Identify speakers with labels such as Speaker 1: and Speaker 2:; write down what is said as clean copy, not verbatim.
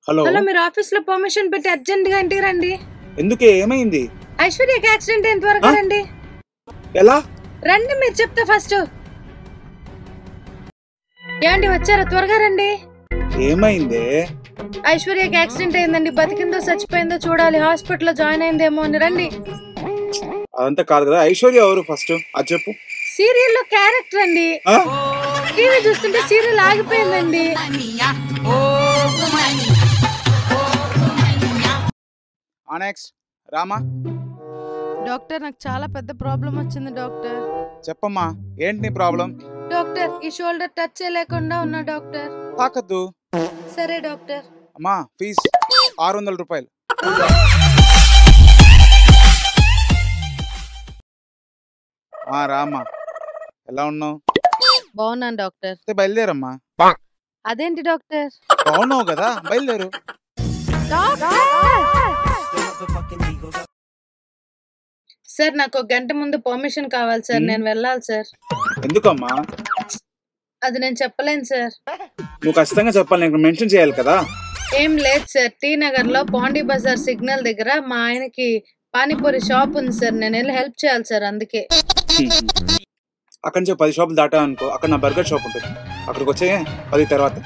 Speaker 1: Hello
Speaker 2: hello మీరు office లో permission పెట్టి అర్జెంట్ గా ఇంటికి రండి.
Speaker 1: ఎందుకే ఏమైంది?
Speaker 2: ఐశ్వర్యకి యాక్సిడెంట్ అయిన త్వరగా రండి.
Speaker 1: ఎలా
Speaker 2: రండి మీరు చెప్తా ఫస్ట్. ఏంటి వచ్చారా? త్వరగా రండి.
Speaker 1: ఏమైందే?
Speaker 2: ఐశ్వర్యకి యాక్సిడెంట్ అయిందండి. బతికిందో చచ్చిపోయిందో చూడాలి. హాస్పిటల్లో జాయిన్ అయిందేమో అని. రండి.
Speaker 1: అదంతా కాదు కదా. ఐశ్వర్య ఎవరు ఫస్ట్ అది చెప్పు.
Speaker 2: సీరియల్లో క్యారెక్టర్ అండి. టీవీ చూస్తుంటే సీరియల్ ఆగిపోయిందండి.
Speaker 1: నెక్స్ట్ రామా.
Speaker 2: డాక్టర్ నాకు చాలా పెద్ద ప్రాబ్లం వచ్చింది డాక్టర్.
Speaker 1: చెప్పమ్మా ఏంటి నీ ప్రాబ్లం?
Speaker 2: డాక్టర్ ఈ షోల్డర్ టచ్ చేయలేకుండా ఉన్నా డాక్టర్.
Speaker 1: తాకద్దు.
Speaker 2: సరే డాక్టర్.
Speaker 1: అమ్మా ఫీజు 600 రూపాయలు. రామ్మా ఎలా ఉన్నావు?
Speaker 2: బాగున్నాను డాక్టర్.
Speaker 1: బయలుదేరమ్మా.
Speaker 2: అదేంటి డాక్టర్?
Speaker 1: బాగున్నావు కదా బయలుదేరు.
Speaker 2: సార్ నాకు ఒక గంట ముందు పర్మిషన్ కావాలి సార్. నేను వెళ్ళాలి సార్.
Speaker 1: ఎందుకమ్మా?
Speaker 2: అది నేను చెప్పలేను సార్.
Speaker 1: నువ్వు ఖచ్చితంగా చెప్పాలి, నేను మెన్షన్ చేయాలి కదా.
Speaker 2: ఏం లేదు సార్, టీ నగర్ లో పాండీ బజార్ సిగ్నల్ దగ్గర మా ఆయనకి పానీపూరి షాప్ ఉంది సార్. నేను వెళ్ళి హెల్ప్ చేయాలి సార్, అందుకే.
Speaker 1: అక్కడి నుంచి 10 షాపులు దాటా అనుకో, అక్కడ నా బర్గర్ షాప్ ఉంటుంది. అక్కడికి వచ్చే 10 తర్వాత